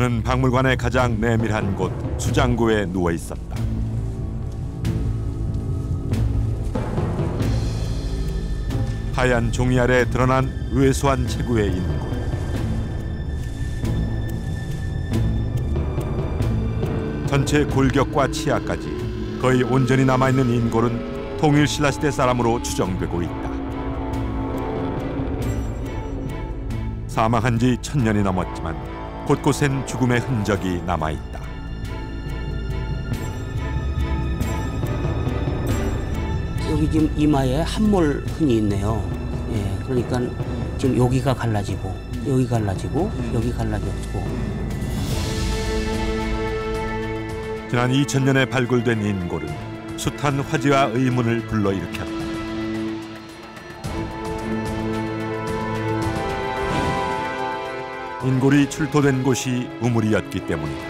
그는 박물관의 가장 내밀한 곳 수장고에 누워 있었다. 하얀 종이 아래 드러난 왜소한 체구의 인골. 전체 골격과 치아까지 거의 온전히 남아있는 인골은 통일신라시대 사람으로 추정되고 있다. 사망한 지 1000년이 넘었지만 곳곳엔 죽음의 흔적이 남아있다. 여기 지금 이마에 함몰 흔이 있네요. 예, 그러니까 지금 여기가 갈라지고 여기 갈라지고 여기 갈라졌고. 지난 2000년에 발굴된 인골은 숱한 화제와 의문을 불러일으켰다. 인골이 출토된 곳이 우물이었기 때문이다.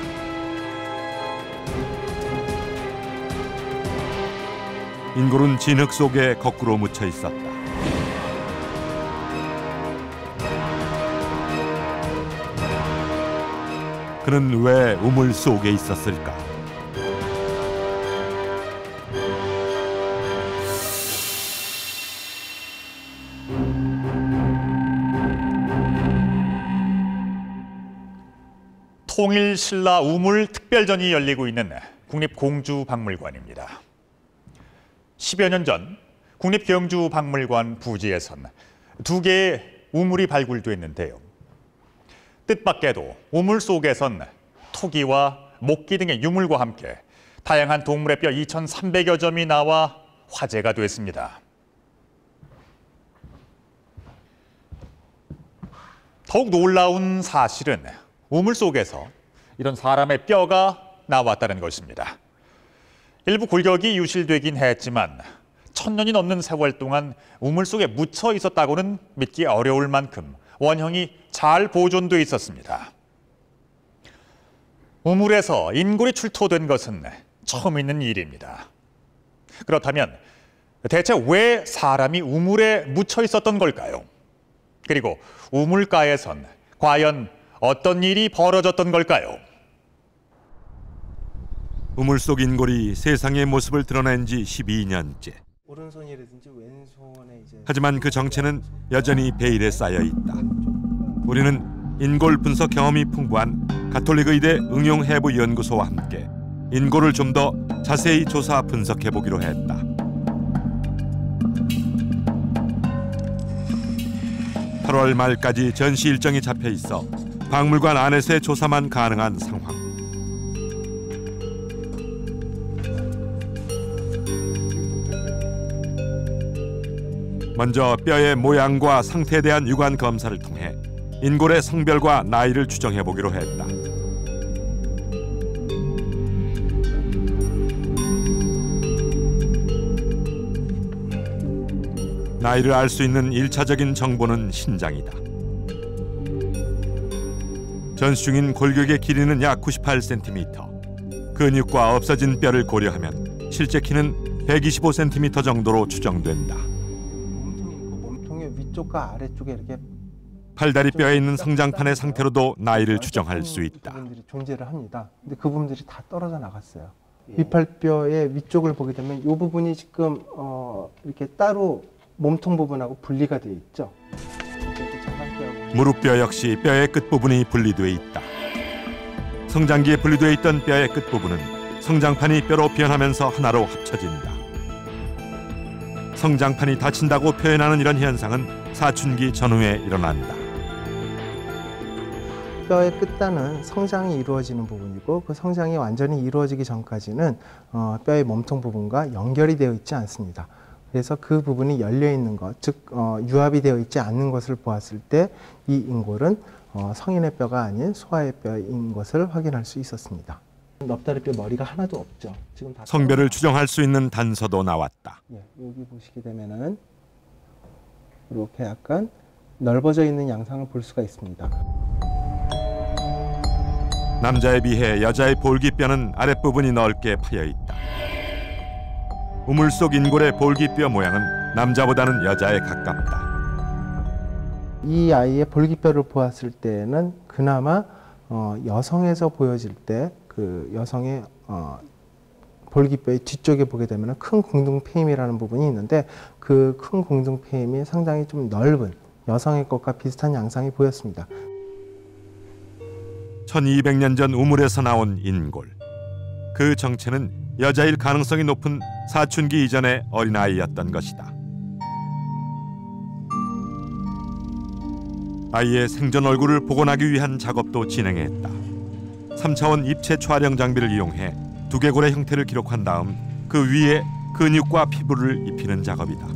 인골은 진흙 속에 거꾸로 묻혀 있었다. 그는 왜 우물 속에 있었을까? 통일신라 우물 특별전이 열리고 있는 국립공주박물관입니다. 10여 년 전 국립경주박물관 부지에선 2개의 우물이 발굴됐는데요. 뜻밖에도 우물 속에선 토기와 목기 등의 유물과 함께 다양한 동물의 뼈 2,300여 점이 나와 화제가 됐습니다. 더욱 놀라운 사실은 우물 속에서 이런 사람의 뼈가 나왔다는 것입니다. 일부 골격이 유실되긴 했지만 1000년이 넘는 세월 동안 우물 속에 묻혀 있었다고는 믿기 어려울 만큼 원형이 잘 보존돼 있었습니다. 우물에서 인골이 출토된 것은 처음 있는 일입니다. 그렇다면 대체 왜 사람이 우물에 묻혀 있었던 걸까요? 그리고 우물가에선 과연 어떤 일이 벌어졌던 걸까요? 우물 속 인골이 세상의 모습을 드러낸 지 12년째. 오른손이라든지 왼손에 이제 하지만 그 정체는 여전히 베일에 쌓여 있다. 우리는 인골 분석 경험이 풍부한 가톨릭 의대 응용해부연구소와 함께 인골을 좀 더 자세히 조사 분석해 보기로 했다. (8월) 말까지 전시 일정이 잡혀 있어 박물관 안에서의 조사만 가능한 상황. 먼저 뼈의 모양과 상태에 대한 유관 검사를 통해 인골의 성별과 나이를 추정해 보기로 했다. 나이를 알 수 있는 1차적인 정보는 신장이다. 전시 중인 골격의 길이는 약 98cm. 근육과 없어진 뼈를 고려하면 실제 키는 125cm 정도로 추정된다. 몸통의 위쪽과 아래쪽에 이렇게 팔다리 뼈에 있는 성장판의 상태로도 나이를 추정할 수 있다. 부분들이 존재를 합니다. 근데 그 부분들이 다 떨어져 나갔어요. 위팔뼈의 위쪽을 보게 되면 이 부분이 지금 이렇게 따로 몸통 부분하고 분리가 되어 있죠. 무릎뼈 역시 뼈의 끝부분이 분리돼 있다. 성장기에 분리돼 있던 뼈의 끝부분은 성장판이 뼈로 변하면서 하나로 합쳐진다. 성장판이 다친다고 표현하는 이런 현상은 사춘기 전후에 일어난다. 뼈의 끝단은 성장이 이루어지는 부분이고 그 성장이 완전히 이루어지기 전까지는 뼈의 몸통 부분과 연결이 되어 있지 않습니다. 그래서 그 부분이 열려 있는 것, 즉 유합이 되어 있지 않는 것을 보았을 때 이 인골은 성인의 뼈가 아닌 소아의 뼈인 것을 확인할 수 있었습니다. 넙다리뼈 머리가 하나도 없죠. 지금 다 성별을 추정할 수 있는 단서도 나왔다. 예, 여기 보시게 되면은 이렇게 약간 넓어져 있는 양상을 볼 수가 있습니다. 남자에 비해 여자의 볼기뼈는 아랫부분이 넓게 파여 있다. 우물 속 인골의 볼기뼈 모양은 남자보다는 여자에 가깝다. 이 아이의 볼기뼈를 보았을 때는 그나마 여성에서 보여질 때 그 여성의 볼기뼈의 뒤쪽에 보게 되면 큰 공중폐임이라는 부분이 있는데 그 큰 공중폐임이 상당히 좀 넓은 여성의 것과 비슷한 양상이 보였습니다. 1200년 전 우물에서 나온 인골. 그 정체는 여자일 가능성이 높은 사춘기 이전의 어린아이였던 것이다. 아이의 생전 얼굴을 복원하기 위한 작업도 진행했다. 3차원 입체 촬영 장비를 이용해 두개골의 형태를 기록한 다음 그 위에 근육과 피부를 입히는 작업이다.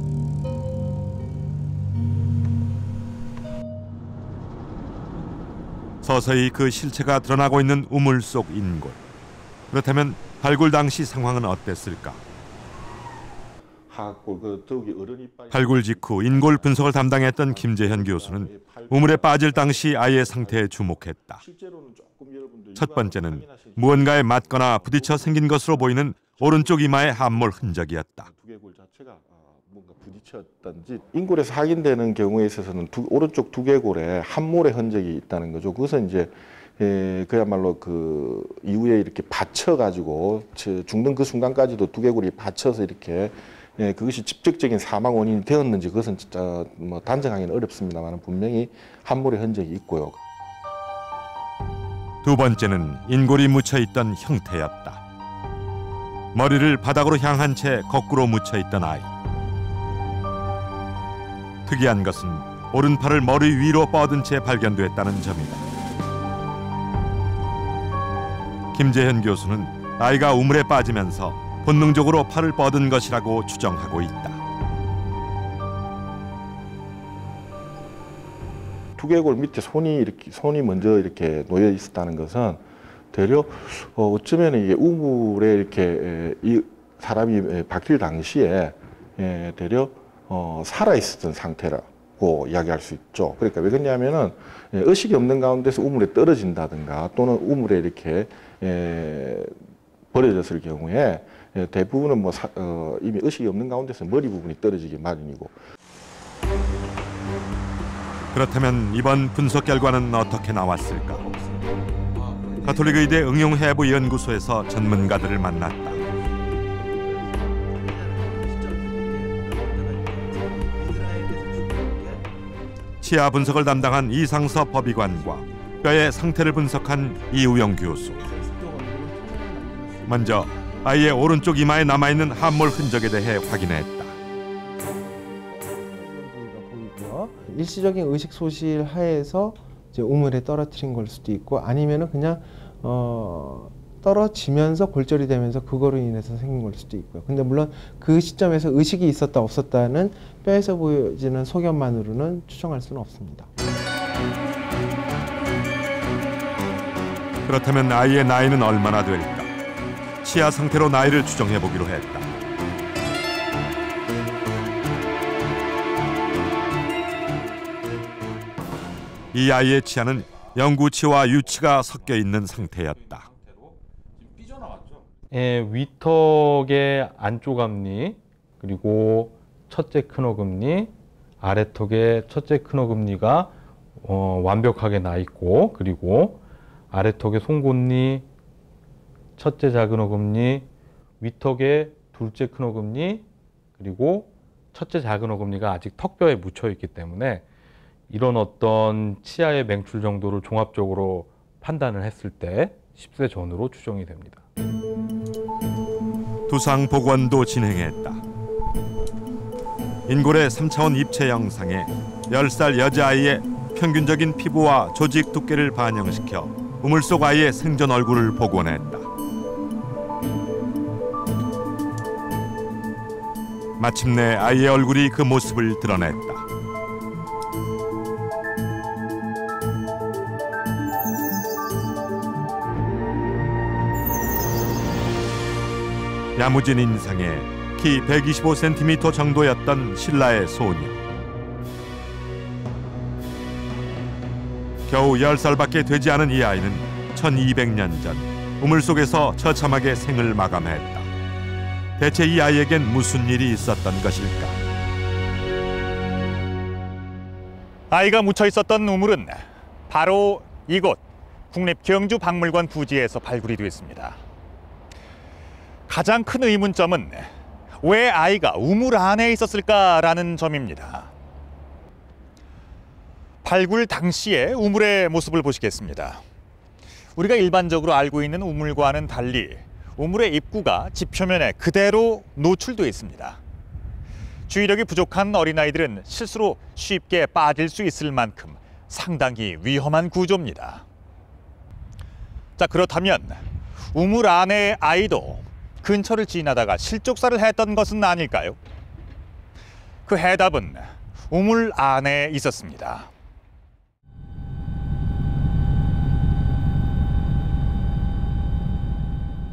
서서히 그 실체가 드러나고 있는 우물 속 인골. 그렇다면 발굴 당시 상황은 어땠을까? 발굴 직후 인골 분석을 담당했던 김재현 교수는 우물에 빠질 당시 아이의 상태에 주목했다. 첫 번째는 무언가에 맞거나 부딪혀 생긴 것으로 보이는 오른쪽 이마의 함몰 흔적이었다. 두개골 자체가 뭔가 부딪혔던지 인골에서 확인되는 경우에 있어서는 오른쪽 두개골에 함몰의 흔적이 있다는 거죠. 그것은 이제 그야말로 그 이후에 이렇게 받쳐가지고 죽는 그 순간까지도 두개골이 받쳐서 이렇게 그것이 직접적인 사망 원인이 되었는지 그것은 진짜 뭐 단정하기는 어렵습니다만 분명히 함몰의 흔적이 있고요. 두 번째는 인골이 묻혀있던 형태였다. 머리를 바닥으로 향한 채 거꾸로 묻혀있던 아이. 특이한 것은 오른팔을 머리 위로 뻗은 채 발견됐다는 점이다. 김재현 교수는 아이가 우물에 빠지면서 본능적으로 팔을 뻗은 것이라고 추정하고 있다. 두개골 밑에 손이 먼저 이렇게 놓여 있었다는 것은 되려 어쩌면 이게 우물에 이렇게 이 사람이 박힐 당시에 되려 살아 있었던 상태라고 이야기할 수 있죠. 그러니까 왜 그러냐면은 의식이 없는 가운데서 우물에 떨어진다든가 또는 우물에 이렇게 버려졌을 경우에 대부분은 이미 의식이 없는 가운데서 머리 부분이 떨어지기 마련이고. 그렇다면 이번 분석 결과는 어떻게 나왔을까? 가톨릭 의대 응용해부연구소에서 전문가들을 만났다. 치아 분석을 담당한 이상서 법의관과 뼈의 상태를 분석한 이우영 교수. 먼저 아이의 오른쪽 이마에 남아있는 함몰 흔적에 대해 확인했다. 일시적인 의식 소실 하에서 이제 우물에 떨어뜨린 걸 수도 있고 아니면은 그냥 떨어지면서 골절이 되면서 그거로 인해서 생긴 걸 수도 있고요. 근데 물론 그 시점에서 의식이 있었다 없었다는 뼈에서 보여지는 소견만으로는 추정할 수는 없습니다. 그렇다면 아이의 나이는 얼마나 될까? 치아 상태로 나이를 추정해 보기로 했다. 이 아이의 치아는 영구치와 유치가 섞여 있는 상태였다. 위턱의 안쪽 앞니, 그리고 첫째 큰어금니, 아래턱의 첫째 큰어금니가 완벽하게 나 있고, 그리고 아래턱의 송곳니, 첫째 작은 어금니, 위턱의 둘째 큰어금니, 그리고 첫째 작은 어금니가 아직 턱뼈에 묻혀 있기 때문에 이런 어떤 치아의 맹출 정도를 종합적으로 판단을 했을 때 10세 전후로 추정이 됩니다. 두상 복원도 진행했다. 인골의 3차원 입체 영상에 10살 여자아이의 평균적인 피부와 조직 두께를 반영시켜 우물 속 아이의 생전 얼굴을 복원했다. 마침내 아이의 얼굴이 그 모습을 드러냈다. 야무진 인상에 키 125cm 정도였던 신라의 소녀. 겨우 10살밖에 되지 않은 이 아이는 1200년 전 우물 속에서 처참하게 생을 마감했다. 대체 이 아이에겐 무슨 일이 있었던 것일까? 아이가 묻혀 있었던 우물은 바로 이곳 국립경주박물관 부지에서 발굴이 됐습니다. 가장 큰 의문점은 왜 아이가 우물 안에 있었을까라는 점입니다. 발굴 당시의 우물의 모습을 보시겠습니다. 우리가 일반적으로 알고 있는 우물과는 달리 우물의 입구가 지표면에 그대로 노출되어 있습니다. 주의력이 부족한 어린아이들은 실수로 쉽게 빠질 수 있을 만큼 상당히 위험한 구조입니다. 자, 그렇다면 우물 안의 아이도 근처를 지나다가 실족사를 했던 것은 아닐까요? 그 해답은 우물 안에 있었습니다.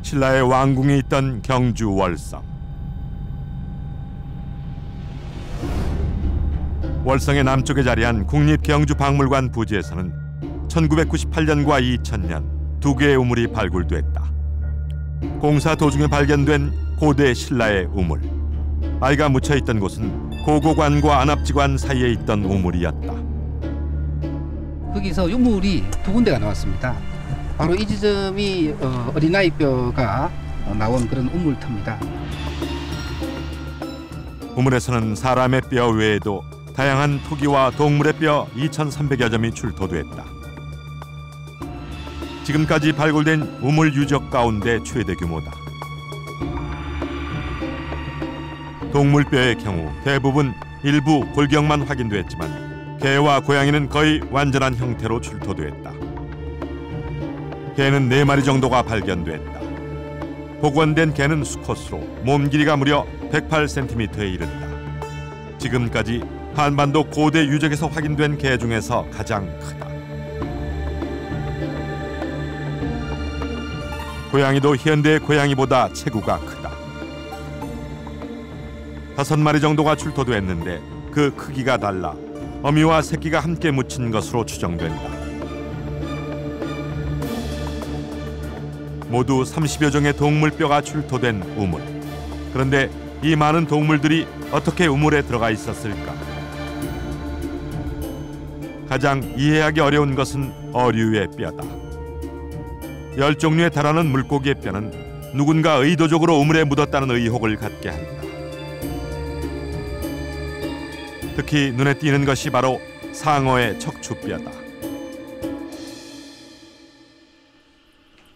신라의 왕궁이 있던 경주 월성. 월성의 남쪽에 자리한 국립경주박물관 부지에서는 1998년과 2000년 두 개의 우물이 발굴됐다. 공사 도중에 발견된 고대 신라의 우물. 아이가 묻혀있던 곳은 고고관과 안압지관 사이에 있던 우물이었다. 거기서 유물이 두 군데가 나왔습니다. 바로 이 지점이 어린아이 뼈가 나온 그런 우물터입니다. 우물에서는 사람의 뼈 외에도 다양한 토기와 동물의 뼈 2,300여 점이 출토됐다. 지금까지 발굴된 우물 유적 가운데 최대 규모다. 동물뼈의 경우 대부분 일부 골격만 확인됐지만 개와 고양이는 거의 완전한 형태로 출토됐다. 개는 4마리 정도가 발견됐다. 복원된 개는 수컷으로 몸 길이가 무려 108cm에 이른다. 지금까지 한반도 고대 유적에서 확인된 개 중에서 가장 크다. 고양이도 현대 고양이보다 체구가 크다. 5마리 정도가 출토됐는데 그 크기가 달라 어미와 새끼가 함께 묻힌 것으로 추정된다. 모두 30여 종의 동물뼈가 출토된 우물. 그런데 이 많은 동물들이 어떻게 우물에 들어가 있었을까? 가장 이해하기 어려운 것은 어류의 뼈다. 10종류에 달하는 물고기의 뼈는 누군가 의도적으로 우물에 묻었다는 의혹을 갖게 한다. 특히 눈에 띄는 것이 바로 상어의 척추뼈다.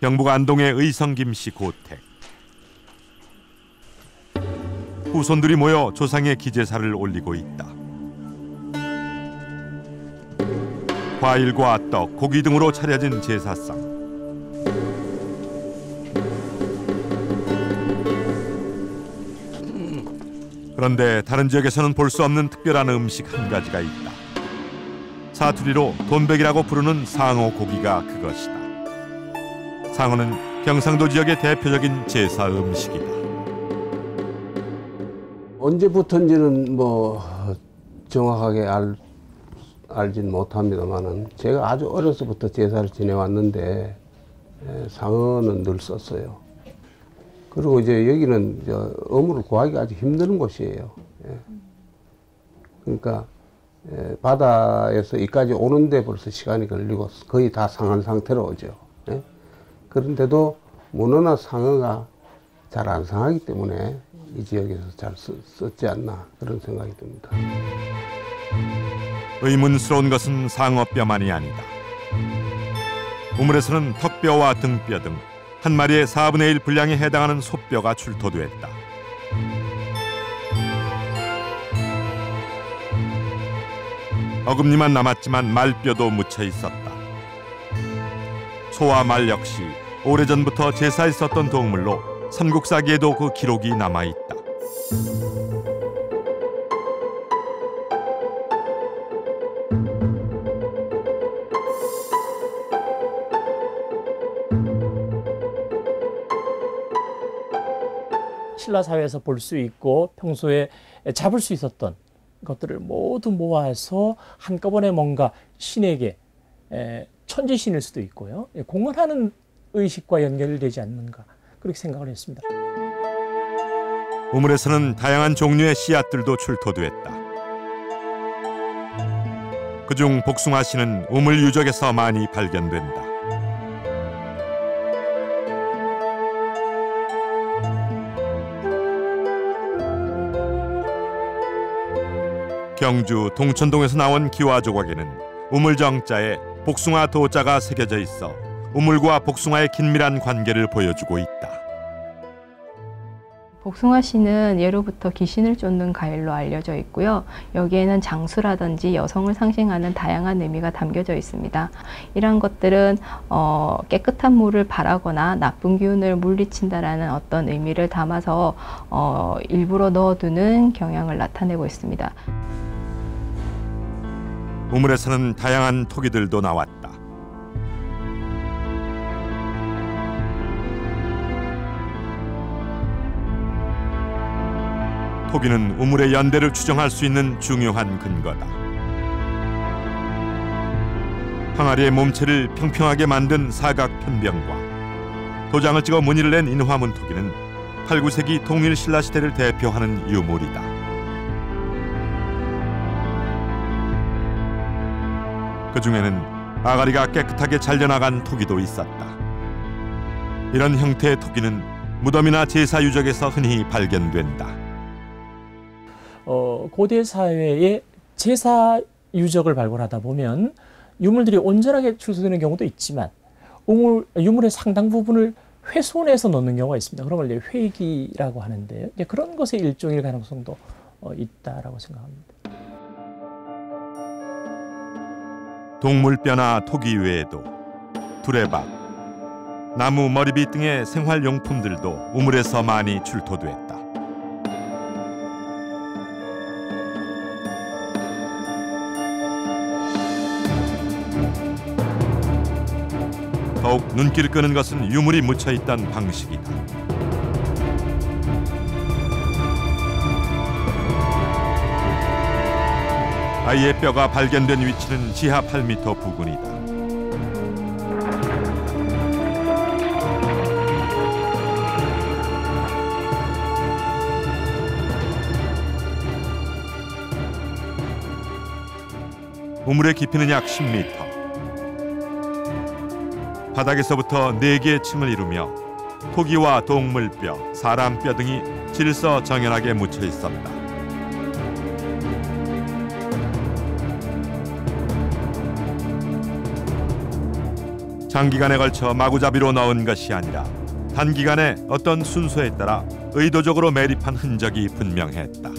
경북 안동의 의성 김씨 고택. 후손들이 모여 조상의 기제사를 올리고 있다. 과일과 떡, 고기 등으로 차려진 제사상. 그런데 다른 지역에서는 볼 수 없는 특별한 음식 한 가지가 있다. 사투리로 돈백이라고 부르는 상어 고기가 그것이다. 상어는 경상도 지역의 대표적인 제사 음식이다. 언제부터인지는 정확하게 알진 못합니다만은 제가 아주 어려서부터 제사를 지내왔는데 상어는 늘 썼어요. 그리고 이제 여기는 어물을 구하기 아주 힘든 곳이에요. 그러니까 바다에서 이까지 오는데 벌써 시간이 걸리고 거의 다 상한 상태로 오죠. 그런데도 문어나 상어가 잘 안 상하기 때문에 이 지역에서 잘 썼지 않나 그런 생각이 듭니다. 의문스러운 것은 상어뼈만이 아니다. 우물에서는 턱뼈와 등뼈 등 한 마리의 4분의 1 분량에 해당하는 소뼈가 출토됐다. 어금니만 남았지만 말뼈도 묻혀 있었다. 소와 말 역시 오래전부터 제사에 썼던 동물로 삼국사기에도 그 기록이 남아있다. 신라 사회에서 볼 수 있고 평소에 잡을 수 있었던 것들을 모두 모아서 한꺼번에 뭔가 신에게 천지신일 수도 있고요. 공헌하는 의식과 연결되지 않는가 그렇게 생각을 했습니다. 우물에서는 다양한 종류의 씨앗들도 출토됐다. 그중 복숭아씨는 우물 유적에서 많이 발견된다. 경주 동천동에서 나온 기와 조각에는 우물정자에 복숭아 도자가 새겨져 있어 우물과 복숭아의 긴밀한 관계를 보여주고 있다. 복숭아씨는 예로부터 귀신을 쫓는 과일로 알려져 있고요. 여기에는 장수라든지 여성을 상징하는 다양한 의미가 담겨져 있습니다. 이러한 것들은 깨끗한 물을 바라거나 나쁜 기운을 물리친다라는 어떤 의미를 담아서 일부러 넣어두는 경향을 나타내고 있습니다. 우물에서는 다양한 토기들도 나왔다. 토기는 우물의 연대를 추정할 수 있는 중요한 근거다. 항아리의 몸체를 평평하게 만든 사각 편병과 도장을 찍어 무늬를 낸 인화문 토기는 8, 9세기 통일 신라 시대를 대표하는 유물이다. 그 중에는 아가리가 깨끗하게 잘려나간 토기도 있었다. 이런 형태의 토기는 무덤이나 제사 유적에서 흔히 발견된다. 고대 사회의 제사 유적을 발굴하다 보면 유물들이 온전하게 출土되는 경우도 있지만 유물의 상당 부분을 훼손해서 넣는 경우가 있습니다. 그런 걸 이제 회기라고 하는데요. 이제 그런 것의 일종일 가능성도 있다라고 생각합니다. 동물뼈나 토기 외에도 두레박, 나무 머리빗 등의 생활용품들도 우물에서 많이 출토됐다. 더욱 눈길을 끄는 것은 유물이 묻혀있던 방식이다. 아이의 뼈가 발견된 위치는 지하 8m 부근이다. 우물의 깊이는 약 10m. 바닥에서부터 4개의 층을 이루며 토기와 동물뼈, 사람뼈 등이 질서정연하게 묻혀 있었다. 장기간에 걸쳐 마구잡이로 넣은 것이 아니라 단기간에 어떤 순서에 따라 의도적으로 매립한 흔적이 분명했다.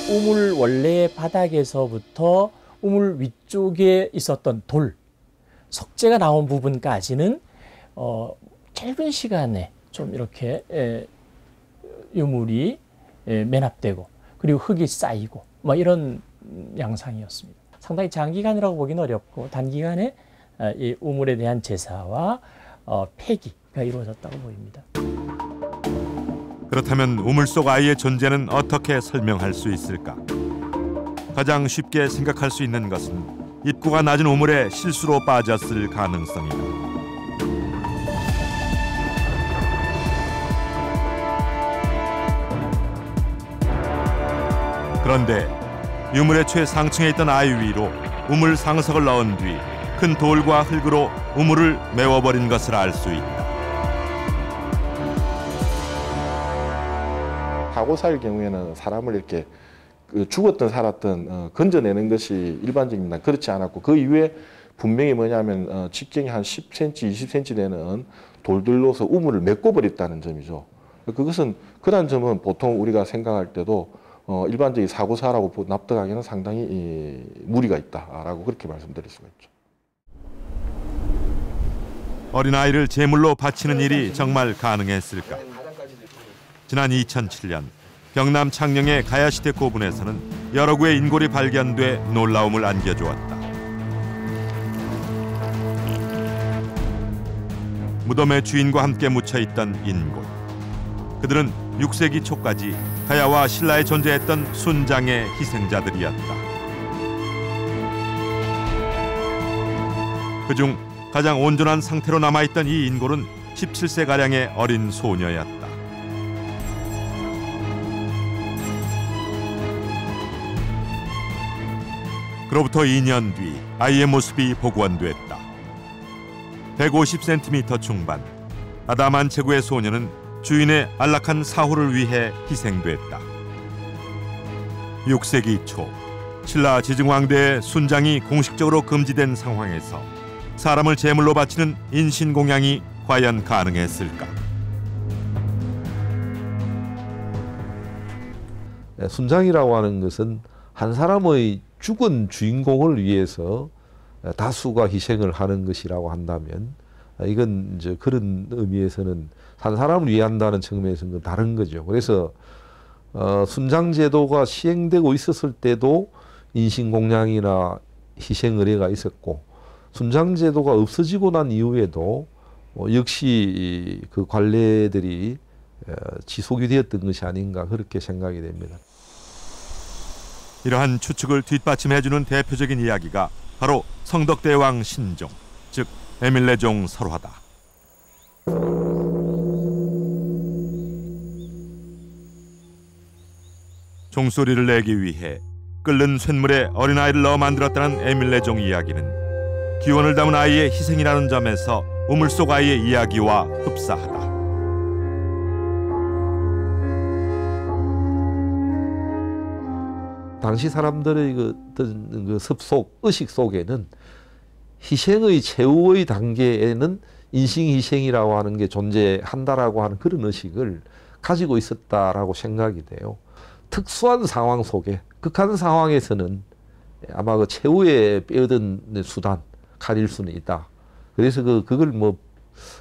우물 원래의 바닥에서부터 우물 위쪽에 있었던 돌, 석재가 나온 부분까지는 짧은 시간에 좀 이렇게 유물이 매납되고 그리고 흙이 쌓이고 뭐 이런 양상이었습니다. 상당히 장기간이라고 보기는 어렵고 단기간에 이 우물에 대한 제사와 폐기가 이루어졌다고 보입니다. 그렇다면 우물 속 아이의 존재는 어떻게 설명할 수 있을까? 가장 쉽게 생각할 수 있는 것은 입구가 낮은 우물에 실수로 빠졌을 가능성이다. 그런데 유물의 최상층에 있던 아이 위로 우물 상석을 넣은 뒤 큰 돌과 흙으로 우물을 메워버린 것을 알 수 있다. 사고사일 경우에는 사람을 이렇게 죽었든 살았든 건져내는 것이 일반적입니다. 그렇지 않았고 그 이후에 분명히 뭐냐면 직경이 한 10cm, 20cm 되는 돌들로서 우물을 메꿔버렸다는 점이죠. 그것은 그런 점은 보통 우리가 생각할 때도 일반적인 사고사라고 납득하기는 상당히 무리가 있다라고 그렇게 말씀드릴 수가 있죠. 어린아이를 제물로 바치는 일이 정말 가능했을까? 지난 2007년 경남 창녕의 가야시대 고분에서는 여러 구의 인골이 발견돼 놀라움을 안겨주었다. 무덤의 주인과 함께 묻혀있던 인골. 그들은 6세기 초까지 가야와 신라에 존재했던 순장의 희생자들이었다. 그중 가장 온전한 상태로 남아있던 이 인골은 17세가량의 어린 소녀였다. 그로부터 2년 뒤 아이의 모습이 복원됐다. 150cm 중반, 아다만체구의 소녀는 주인의 안락한 사후를 위해 희생됐다. 6세기 초 신라 지증왕대의 순장이 공식적으로 금지된 상황에서 사람을 제물로 바치는 인신공양이 과연 가능했을까? 순장이라고 하는 것은 한 사람의 죽은 주인공을 위해서 다수가 희생을 하는 것이라고 한다면 이건 이제 그런 의미에서는 한 사람을 위한다는 측면에서는 다른 거죠. 그래서 순장 제도가 시행되고 있었을 때도 인신공양이나 희생 의례가 있었고 순장 제도가 없어지고 난 이후에도 역시 그 관례들이 지속이 되었던 것이 아닌가 그렇게 생각이 됩니다. 이러한 추측을 뒷받침해주는 대표적인 이야기가 바로 성덕대왕 신종, 즉 에밀레종 설화다. 종소리를 내기 위해 끓는 쇳물에 어린아이를 넣어 만들었다는 에밀레종 이야기는 기원을 담은 아이의 희생이라는 점에서 우물 속 아이의 이야기와 흡사하다. 당시 사람들의 그 습속, 의식 속에는 희생의 최후의 단계에는 인신희생이라고 하는 게 존재한다라고 하는 그런 의식을 가지고 있었다라고 생각이 돼요. 특수한 상황 속에, 극한 상황에서는 아마 그 최후의 빼어든 수단, 칼일 수는 있다. 그래서 그걸 뭐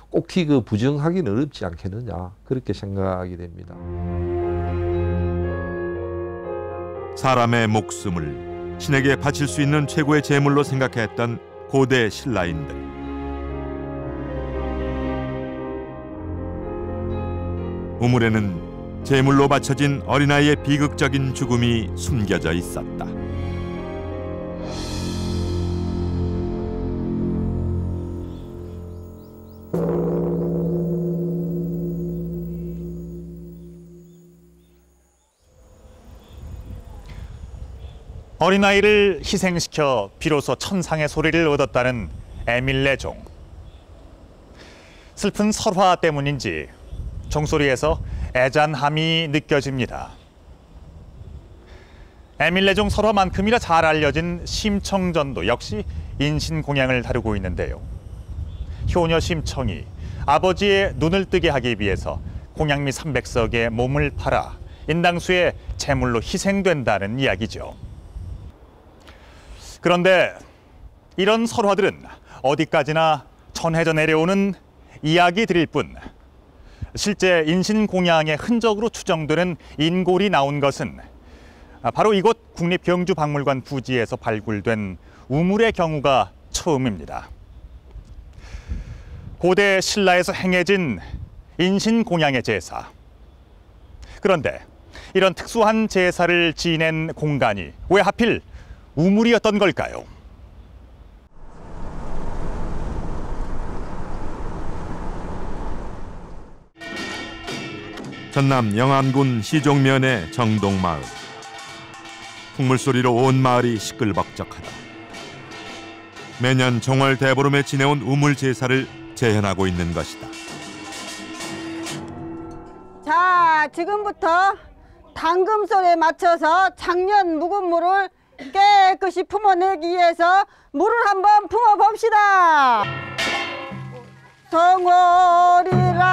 꼭히 그 부정하기는 어렵지 않겠느냐, 그렇게 생각이 됩니다. 사람의 목숨을 신에게 바칠 수 있는 최고의 제물로 생각했던 고대 신라인들. 우물에는 제물로 바쳐진 어린아이의 비극적인 죽음이 숨겨져 있었다. 어린아이를 희생시켜 비로소 천상의 소리를 얻었다는 에밀레종. 슬픈 설화 때문인지 종소리에서 애잔함이 느껴집니다. 에밀레종 설화만큼이나 잘 알려진 심청전도 역시 인신공양을 다루고 있는데요. 효녀 심청이 아버지의 눈을 뜨게 하기 위해서 공양미 300석의 몸을 팔아 인당수의 제물로 희생된다는 이야기죠. 그런데 이런 설화들은 어디까지나 전해져 내려오는 이야기들일 뿐 실제 인신공양의 흔적으로 추정되는 인골이 나온 것은 바로 이곳 국립경주박물관 부지에서 발굴된 우물의 경우가 처음입니다. 고대 신라에서 행해진 인신공양의 제사. 그런데 이런 특수한 제사를 지낸 공간이 왜 하필 우물이었던 걸까요? 전남 영안군 시종면의 정동마을. 풍물소리로 온 마을이 시끌벅적하다. 매년 정월 대보름에 지내온 우물 제사를 재현하고 있는 것이다. 자, 지금부터 당금소리에 맞춰서 작년 묵은 물을 깨끗이 품어내기 위해서 물을 한번 품어봅시다. 정월이라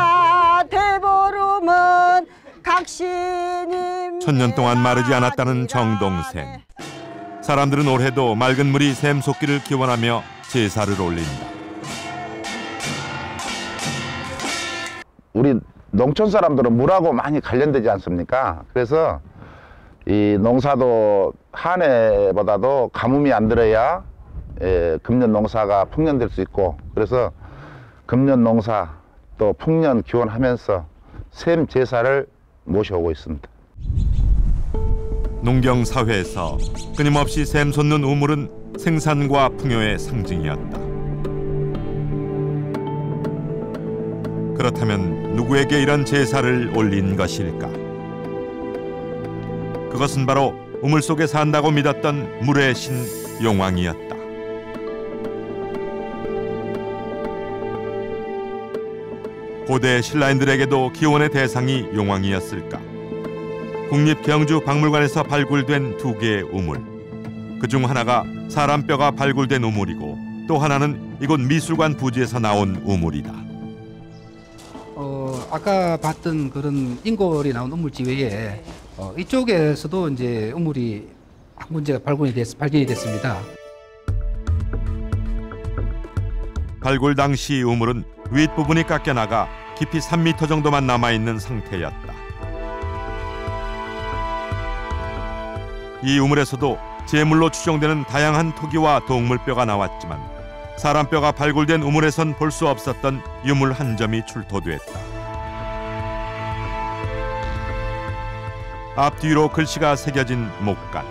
대보름은 각신임. 천년 동안 마르지 않았다는 정동샘. 사람들은 올해도 맑은 물이 샘솟기를 기원하며 제사를 올린다. 우리 농촌 사람들은 물하고 많이 관련되지 않습니까? 그래서 이 농사도 한 해보다도 가뭄이 안 들어야 금년 농사가 풍년될 수 있고, 그래서 금년 농사 또 풍년 기원하면서 샘 제사를 모셔오고 있습니다. 농경 사회에서 끊임없이 샘솟는 우물은 생산과 풍요의 상징이었다. 그렇다면 누구에게 이런 제사를 올린 것일까? 그것은 바로 우물 속에 산다고 믿었던 물의 신 용왕이었다. 고대 신라인들에게도 기원의 대상이 용왕이었을까? 국립경주박물관에서 발굴된 2개의 우물. 그중 하나가 사람 뼈가 발굴된 우물이고 또 하나는 이곳 미술관 부지에서 나온 우물이다. 아까 봤던 그런 인골이 나온 우물지 외에 이쪽에서도 이제 우물이 한 군데가 발견이 됐습니다. 발굴 당시 우물은 윗부분이 깎여나가 깊이 3m 정도만 남아있는 상태였다. 이 우물에서도 제물로 추정되는 다양한 토기와 동물뼈가 나왔지만 사람뼈가 발굴된 우물에선 볼 수 없었던 유물 한 점이 출토됐다. 앞뒤로 글씨가 새겨진 목간.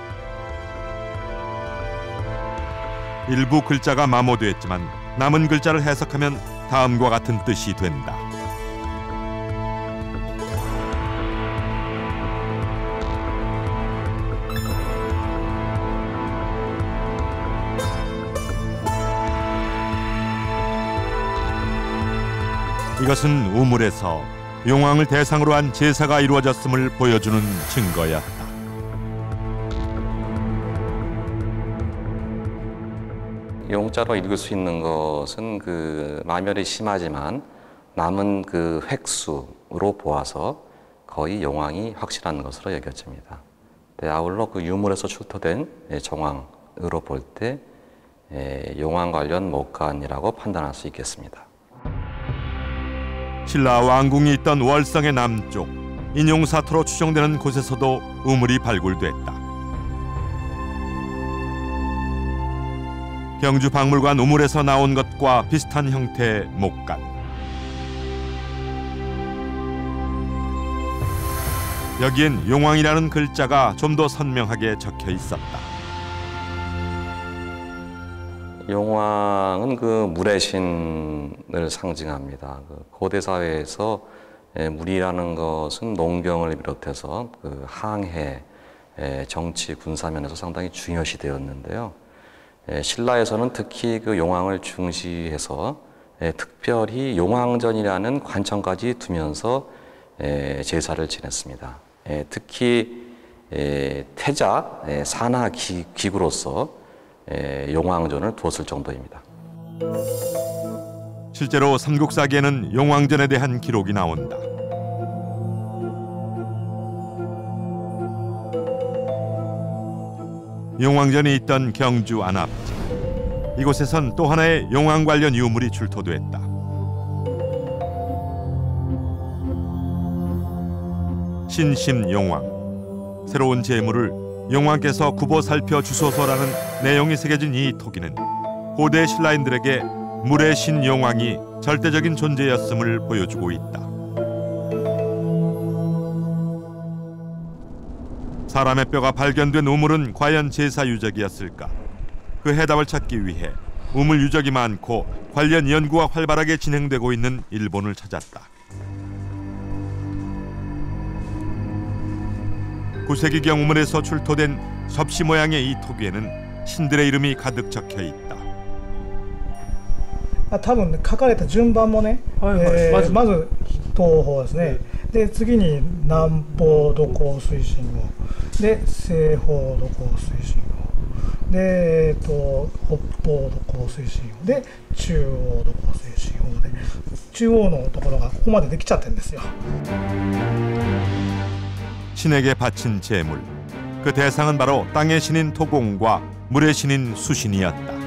일부 글자가 마모됐지만 남은 글자를 해석하면 다음과 같은 뜻이 된다. 이것은 우물에서 용왕을 대상으로 한 제사가 이루어졌음을 보여주는 증거였다. 용자로 읽을 수 있는 것은 그 마멸이 심하지만 남은 그 획수로 보아서 거의 용왕이 확실한 것으로 여겨집니다. 아울러 그 유물에서 출토된 정황으로 볼 때 용왕 관련 목간이라고 판단할 수 있겠습니다. 신라 왕궁이 있던 월성의 남쪽 인용사토로 추정되는 곳에서도 우물이 발굴됐다. 경주박물관 우물에서 나온 것과 비슷한 형태의 목간. 여기엔 용왕이라는 글자가 좀 더 선명하게 적혀 있었다. 용왕은 그 물의 신을 상징합니다. 그 고대 사회에서 물이라는 것은 농경을 비롯해서 그 항해, 정치, 군사 면에서 상당히 중요시 되었는데요. 신라에서는 특히 그 용왕을 중시해서 특별히 용왕전이라는 관청까지 두면서 제사를 지냈습니다. 특히 태자, 산하 기구로서 용왕전을 두었을 정도입니다. 실제로 삼국사기에는 용왕전에 대한 기록이 나온다. 용왕전이 있던 경주 안압지. 이곳에선 또 하나의 용왕 관련 유물이 출토됐다. 신심용왕. 새로운 제물을 용왕께서 굽어 살펴 주소서라는 내용이 새겨진 이 토기는 고대 신라인들에게 물의 신 용왕이 절대적인 존재였음을 보여주고 있다. 사람의 뼈가 발견된 우물은 과연 제사 유적이었을까? 그 해답을 찾기 위해 우물 유적이 많고 관련 연구가 활발하게 진행되고 있는 일본을 찾았다. 9세기경 우물에서 출토된 접시 모양의 이 토기에는 신들의 이름이 가득 적혀 있다. 多分書かれた順番もね、まず東方ですね、で次に南方土工水神号で西方土工水神号で、北方土工水神号で中央土工水神号で中央のところがここまでできちゃってるんですよ。 신에게 바친 제물. 그 대상은 바로 땅의 신인 토공과 물의 신인 수신이었다.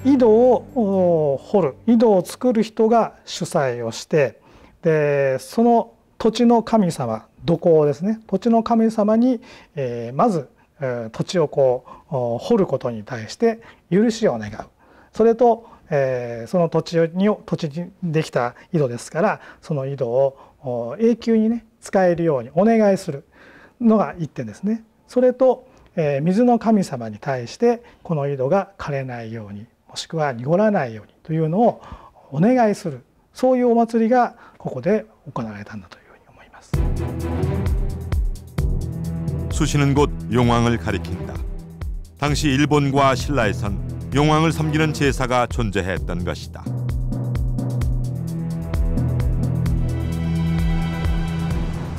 井戸を掘る、井戸を作る人が主催をして、でその土地の神様、土工ですね、土地の神様に、まず、土地をこう掘ることに対して許しを願う。それと、その土地にできた井戸ですから、その井戸を永久にね使えるようにお願いするのが一点ですね。それと、水の神様に対してこの井戸が枯れないように、もしくは濁らないようにというのをお願いする、そういうお祭りがここで行われたんだというふうに思います。 수신은 곧 용왕을 가리킨다. 당시 일본과 신라에선 용왕을 섬기는 제사가 존재했던 것이다.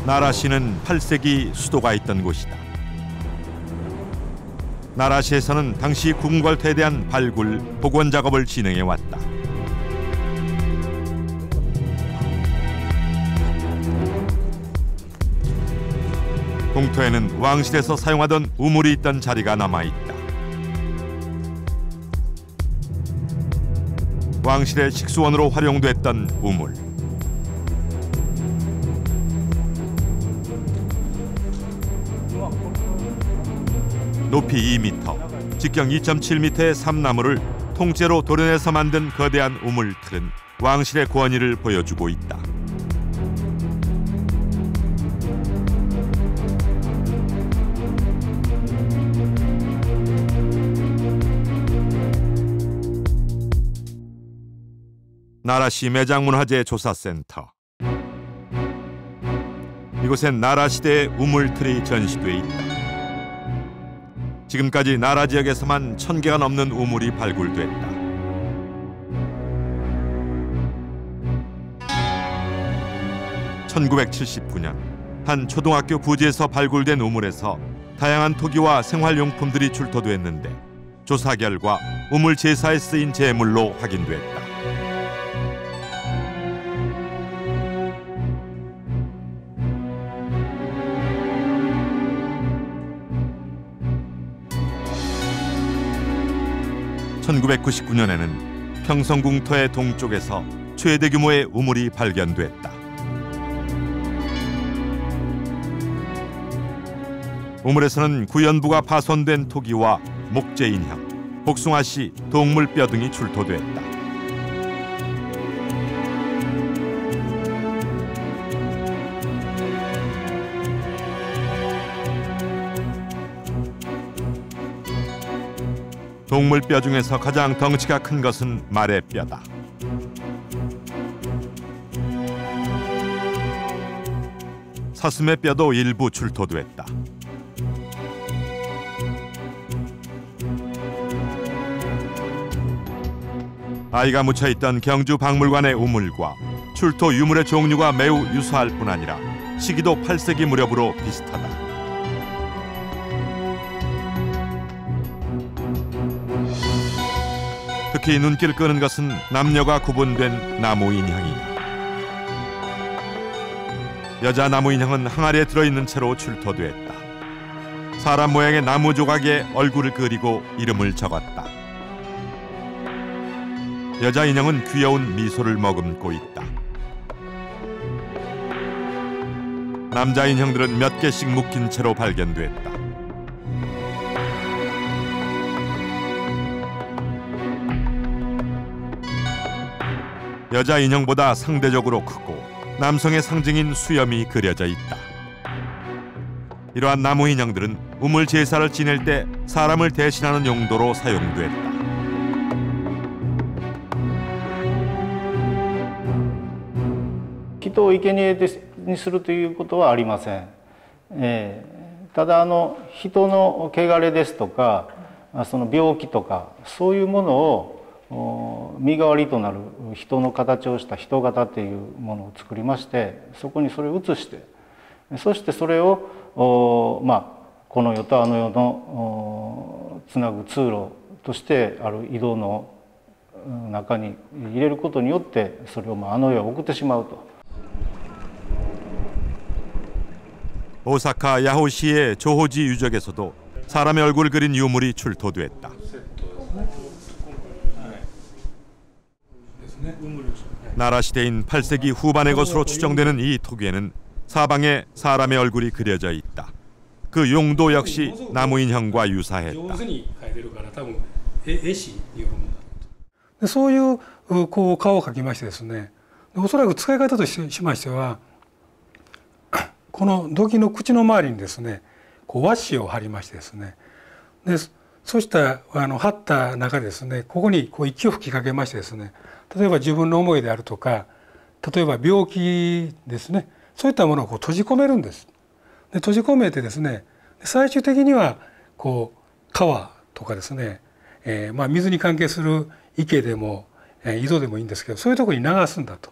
나라시는 8세기 수도가 있던 곳이다. 나라시에서는 당시 궁궐태에 대한 발굴, 복원 작업을 진행해 왔다. 공터에는 왕실에서 사용하던 우물이 있던 자리가 남아있다. 왕실의 식수원으로 활용됐던 우물. 높이 2m, 직경 2.7m의 삼나무를 통째로 도려내서 만든 거대한 우물틀은 왕실의 권위를 보여주고 있다. 나라시 매장문화재 조사센터. 이곳엔 나라시대의 우물틀이 전시돼 있다. 지금까지 나라 지역에서만 1000개가 넘는 우물이 발굴됐다. (1979년) 한 초등학교 부지에서 발굴된 우물에서 다양한 토기와 생활용품들이 출토됐는데 조사 결과 우물 제사에 쓰인 제물로 확인됐다. (1999년에는) 평성궁터의 동쪽에서 최대 규모의 우물이 발견됐다. 우물에서는 구연부가 파손된 토기와 목재인형, 복숭아씨, 동물뼈 등이 출토됐다. 동물뼈 중에서 가장 덩치가 큰 것은 말의 뼈다. 사슴의 뼈도 일부 출토됐다. 아이가 묻혀있던 경주 박물관의 우물과 출토 유물의 종류가 매우 유사할 뿐 아니라 시기도 8세기 무렵으로 비슷하다. 특히 눈길을 끄는 것은 남녀가 구분된 나무 인형이다. 여자 나무 인형은 항아리에 들어있는 채로 출토됐다. 사람 모양의 나무 조각에 얼굴을 그리고 이름을 적었다. 여자 인형은 귀여운 미소를 머금고 있다. 남자 인형들은 몇 개씩 묶인 채로 발견됐다. 여자 인형보다 상대적으로 크고 남성의 상징인 수염이 그려져 있다. 이러한 나무 인형들은 우물 제사를 지낼 때 사람을 대신하는 용도로 사용됐다.人を生贄にするということはありません。ただ人の汚れですとかその病気とかそういうものを身代わりとなる人の形をした人型というものを作りまして、そこにそれを移して、そしてそれをこの世とあの世のつなぐ通路としてある井戸の中に入れることによってそれをあの世へ送ってしまうと。 오사카 야호시의 조호지 유적에서도 사람의 얼굴을 그린 유물이 출토됐다. 나라 시대인 8세기 후반의 것으로 추정되는 이 토기에는 사방에 사람의 얼굴이 그려져 있다. 그 용도 역시 나무 인형과 유사했다. そういう顔を描きましてですね、おそらく使い方としましては、この土器の口の周りにですね、和紙を貼りましてですね、でそうした貼った中でですね、ここに息を吹きかけましてですね、例えば自分の思いであるとか、例えば病気ですね、そういったものを閉じ込めるんです。で閉じ込めてですね、最終的には皮とかですね、水に関係する池でも、井戸でもいいんですけど、そういうところに流すんだと、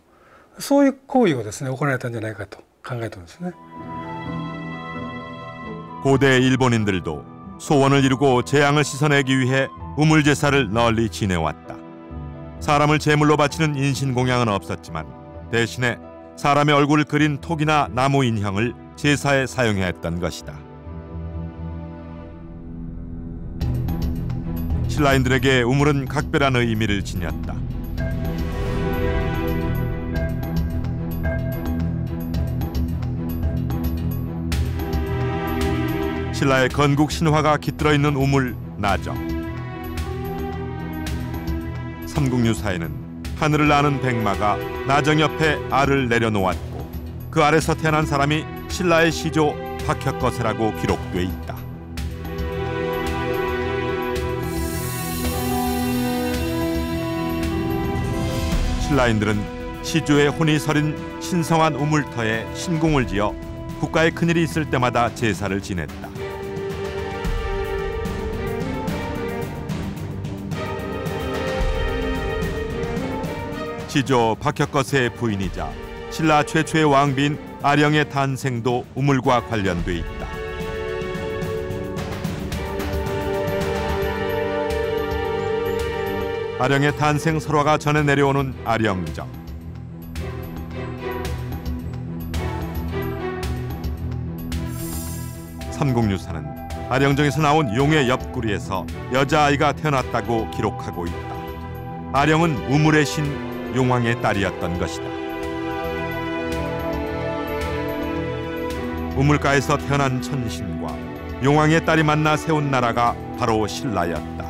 そういう行為をですね行われたんじゃないかと考えてるんですね。 고대 일본인들도 소원을 이루고 재앙을 씻어내기 위해 우물 제사를 널리 지내왔다. 사람을 제물로 바치는 인신공양은 없었지만 대신에 사람의 얼굴을 그린 톡이나 나무 인형을 제사에 사용했던 것이다. 신라인들에게 우물은 각별한 의미를 지녔다. 신라의 건국 신화가 깃들어 있는 우물 나정. 삼국유사에는 하늘을 나는 백마가 나정 옆에 알을 내려놓았고 그 알에서 태어난 사람이 신라의 시조 박혁거세라고 기록돼 있다. 신라인들은 시조의 혼이 서린 신성한 우물터에 신궁을 지어 국가에 큰일이 있을 때마다 제사를 지냈다. 시조 박혁거세의 부인이자 신라 최초의 왕비인 아령의 탄생도 우물과 관련돼 있다. 아령의 탄생 설화가 전해 내려오는 아령정. 삼국유사는 아령정에서 나온 용의 옆구리에서 여자아이가 태어났다고 기록하고 있다. 아령은 우물의 신 용왕의 딸이었던 것이다. 우물가에서 태어난 천신과 용왕의 딸이 만나 세운 나라가 바로 신라였다.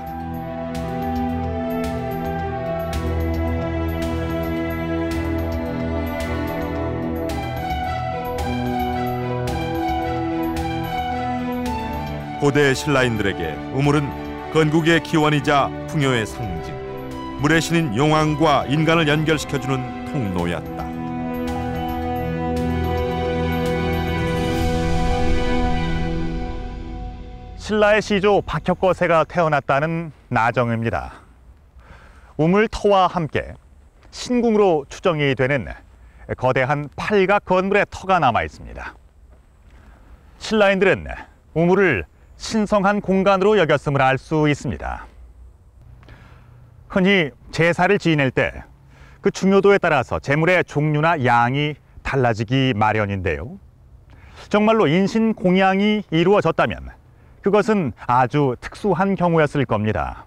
고대 신라인들에게 우물은 건국의 기원이자 풍요의 상징, 물의 신인 용왕과 인간을 연결시켜주는 통로였다. 신라의 시조 박혁거세가 태어났다는 나정입니다. 우물터와 함께 신궁으로 추정이 되는 거대한 팔각 건물의 터가 남아 있습니다. 신라인들은 우물을 신성한 공간으로 여겼음을 알 수 있습니다. 흔히 제사를 지낼 때 그 중요도에 따라서 제물의 종류나 양이 달라지기 마련인데요. 정말로 인신공양이 이루어졌다면 그것은 아주 특수한 경우였을 겁니다.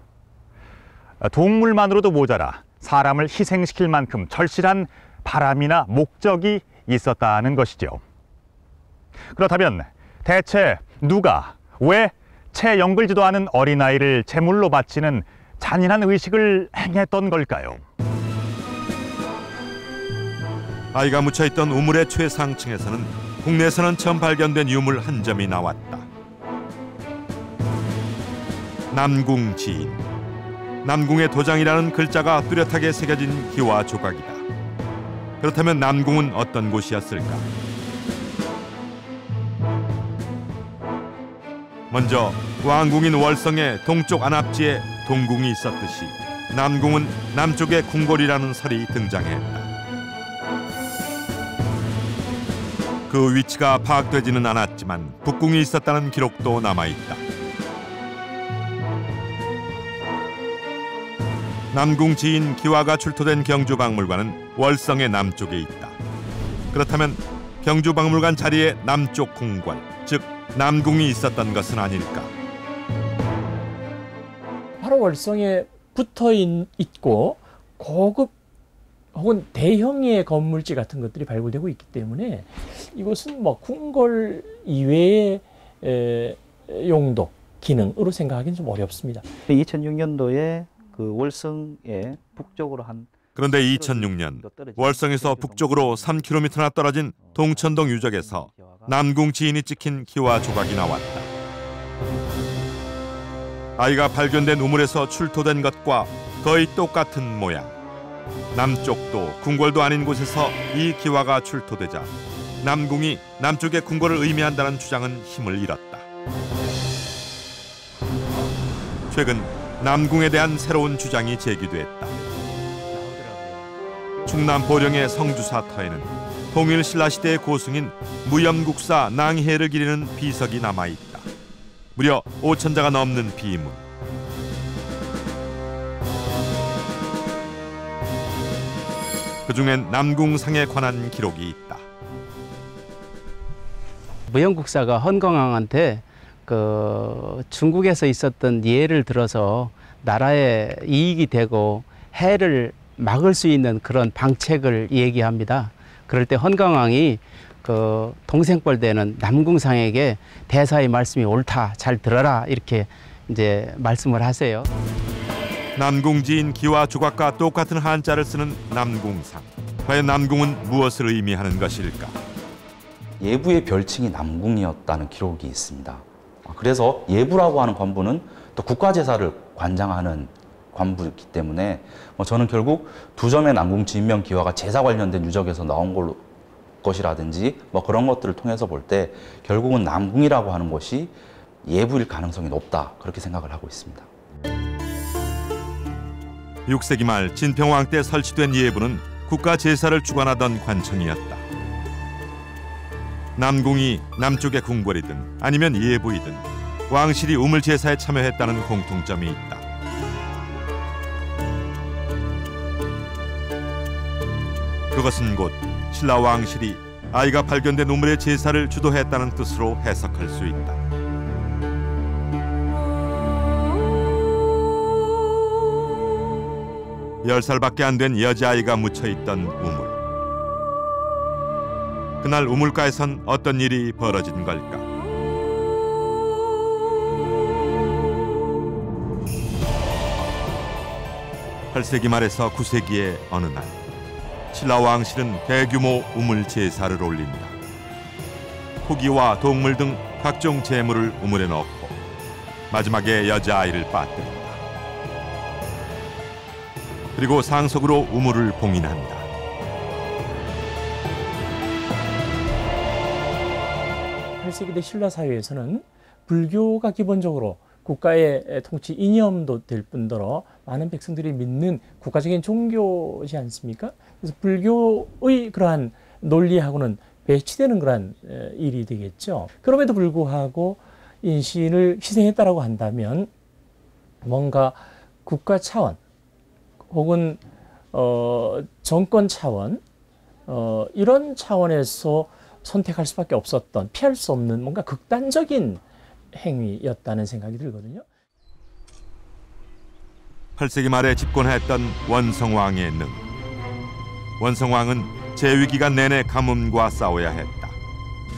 동물만으로도 모자라 사람을 희생시킬 만큼 절실한 바람이나 목적이 있었다는 것이죠. 그렇다면 대체 누가 왜 채 영글지도 않은 어린아이를 제물로 바치는 잔인한 의식을 행했던 걸까요? 아이가 묻혀있던 우물의 최상층에서는 국내에서는 처음 발견된 유물 한 점이 나왔다. 남궁지인. 남궁의 도장이라는 글자가 뚜렷하게 새겨진 기와 조각이다. 그렇다면 남궁은 어떤 곳이었을까? 먼저 왕궁인 월성의 동쪽 안압지에 동궁이 있었듯이 남궁은 남쪽의 궁궐이라는 설이 등장했다. 그 위치가 파악되지는 않았지만 북궁이 있었다는 기록도 남아있다. 남궁 지인 기와가 출토된 경주박물관은 월성의 남쪽에 있다. 그렇다면 경주박물관 자리에 남쪽 궁궐, 즉 남궁이 있었던 것은 아닐까? 바로 월성에 붙어 있고 고급 혹은 대형의 건물지 같은 것들이 발굴되고 있기 때문에 이것은 뭐 궁궐 이외의 용도, 기능으로 생각하기는 좀 어렵습니다. 2006년도에 그 월성의 북쪽으로 한 그런데 2006년 월성에서 북쪽으로 3km나 떨어진 동천동 유적에서 남궁 지인이 찍힌 기와 조각이 나왔다. 아이가 발견된 우물에서 출토된 것과 거의 똑같은 모양. 남쪽도 궁궐도 아닌 곳에서 이 기와가 출토되자 남궁이 남쪽의 궁궐을 의미한다는 주장은 힘을 잃었다. 최근 남궁에 대한 새로운 주장이 제기됐다. 충남 보령의 성주사터에는 통일신라 시대의 고승인 무염국사 낭해를 기리는 비석이 남아있다. 무려 5,000자가 넘는 비문. 그중엔 남궁상에 관한 기록이 있다. 무염국사가 헌건왕한테 중국에서 있었던 예를 들어서 나라에 이익이 되고 해를 막을 수 있는 그런 방책을 얘기합니다. 그럴 때 헌건왕이 동생뻘 되는 남궁상에게 대사의 말씀이 옳다, 잘 들어라 이렇게 이제 말씀을 하세요. 남궁지인 기와 조각과 똑같은 한자를 쓰는 남궁상. 과연 남궁은 무엇을 의미하는 것일까? 예부의 별칭이 남궁이었다는 기록이 있습니다. 그래서 예부라고 하는 관부는 또 국가제사를 관장하는 관부이기 때문에 저는 결국 두 점의 남궁 지인명 기와가 제사 관련된 유적에서 나온 것이라든지 그런 것들을 통해서 볼 때 결국은 남궁이라고 하는 것이 예부일 가능성이 높다, 그렇게 생각을 하고 있습니다. 6세기 말 진평왕 때 설치된 예부는 국가 제사를 주관하던 관청이었다. 남궁이 남쪽의 궁궐이든 아니면 예부이든 왕실이 우물 제사에 참여했다는 공통점이 있다. 그것은 곧 신라 왕실이 아이가 발견된 우물의 제사를 주도했다는 뜻으로 해석할 수 있다. 10살밖에 안 된 여자아이가 묻혀있던 우물. 그날 우물가에선 어떤 일이 벌어진 걸까? (8세기) 말에서 (9세기의) 어느 날 신라 왕실은 대규모 우물 제사를 올린다. 토기와 동물 등 각종 재물을 우물에 넣고 마지막에 여자아이를 빠뜨린다. 그리고 상속으로 우물을 봉인한다. (8세기대) 신라 사회에서는 불교가 기본적으로 국가의 통치 이념도 될 뿐더러 많은 백성들이 믿는 국가적인 종교지 않습니까? 그래서 불교의 그러한 논리하고는 배치되는 그러한 일이 되겠죠. 그럼에도 불구하고 인신을 희생했다라고 한다면 뭔가 국가 차원 혹은 정권 차원 이런 차원에서 선택할 수밖에 없었던, 피할 수 없는 뭔가 극단적인 행위였다는 생각이 들거든요. 8세기 말에 집권했던 원성왕의 능. 원성왕은 재위 기간 내내 가뭄과 싸워야 했다.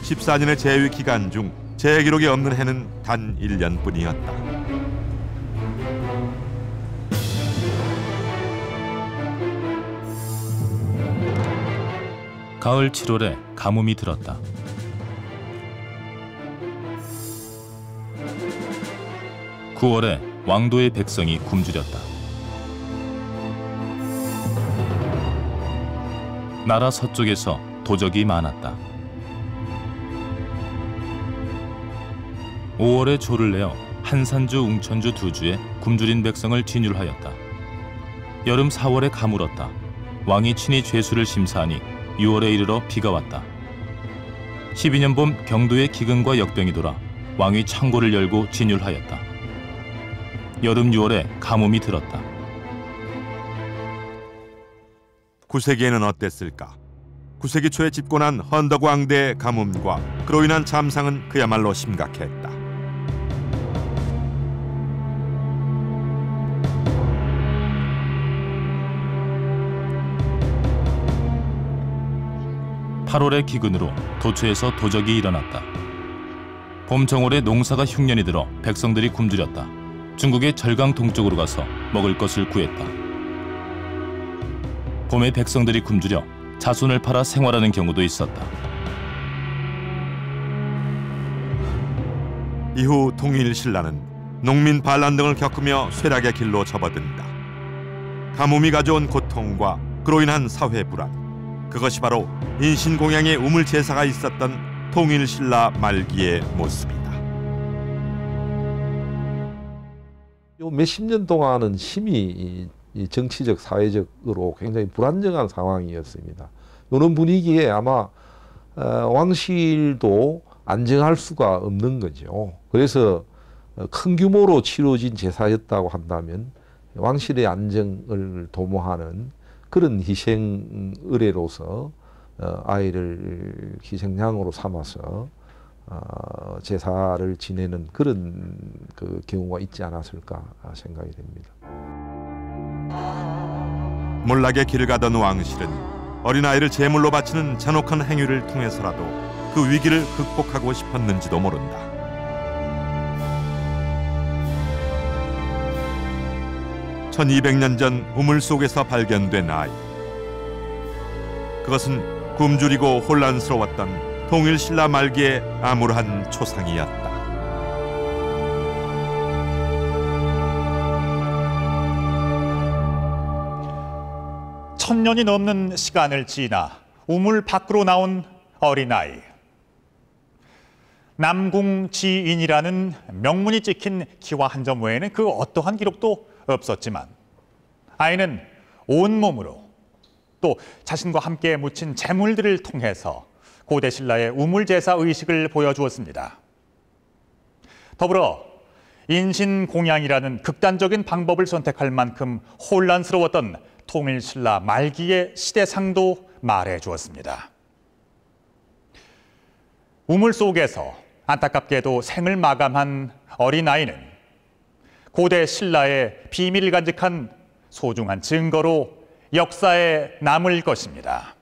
14년의 재위 기간 중 재기록이 없는 해는 단 1년뿐이었다. 가을 7월에 가뭄이 들었다. (9월에) 왕도의 백성이 굶주렸다. 나라 서쪽에서 도적이 많았다. (5월에) 조를 내어 한산주, 웅천주 두 주에 굶주린 백성을 진율하였다. 여름 (4월에) 가물었다. 왕이 친히 죄수를 심사하니 (6월에) 이르러 비가 왔다. 12년 봄 경도의 기근과 역병이 돌아 왕이 창고를 열고 진율하였다. 여름 (6월에) 가뭄이 들었다. 9세기에는 어땠을까? 9세기 초에 집권한 헌덕왕대의 가뭄과 그로 인한 참상은 그야말로 심각했다. (8월의) 기근으로 도처에서 도적이 일어났다. 봄 정월에 농사가 흉년이 들어 백성들이 굶주렸다. 중국의 절강 동쪽으로 가서 먹을 것을 구했다. 봄에 백성들이 굶주려 자손을 팔아 생활하는 경우도 있었다. 이후 통일신라는 농민 반란 등을 겪으며 쇠락의 길로 접어든다. 가뭄이 가져온 고통과 그로 인한 사회 불안, 그것이 바로 인신공양의 우물 제사가 있었던 통일신라 말기의 모습이다. 몇십 년 동안은 심히 이 정치적, 사회적으로 굉장히 불안정한 상황이었습니다. 이런 분위기에 아마 왕실도 안정할 수가 없는 거죠. 그래서 큰 규모로 치러진 제사였다고 한다면 왕실의 안정을 도모하는 그런 희생 의례로서 아이를 희생양으로 삼아서 제사를 지내는 그런 그 경우가 있지 않았을까 생각이 됩니다. 몰락의 길을 가던 왕실은 어린아이를 제물로 바치는 잔혹한 행위를 통해서라도 그 위기를 극복하고 싶었는지도 모른다. (1200년) 전 우물 속에서 발견된 아이. 그것은 굶주리고 혼란스러웠던 통일신라 말기의 암울한 초상이었다. 천년이 넘는 시간을 지나 우물 밖으로 나온 어린아이. 남궁지인이라는 명문이 찍힌 기와 한 점 외에는 그 어떠한 기록도 없었지만 아이는 온몸으로 또 자신과 함께 묻힌 재물들을 통해서 고대 신라의 우물제사 의식을 보여주었습니다. 더불어 인신공양이라는 극단적인 방법을 선택할 만큼 혼란스러웠던 통일신라 말기의 시대상도 말해주었습니다. 우물 속에서 안타깝게도 생을 마감한 어린아이는 고대 신라의 비밀을 간직한 소중한 증거로 역사에 남을 것입니다.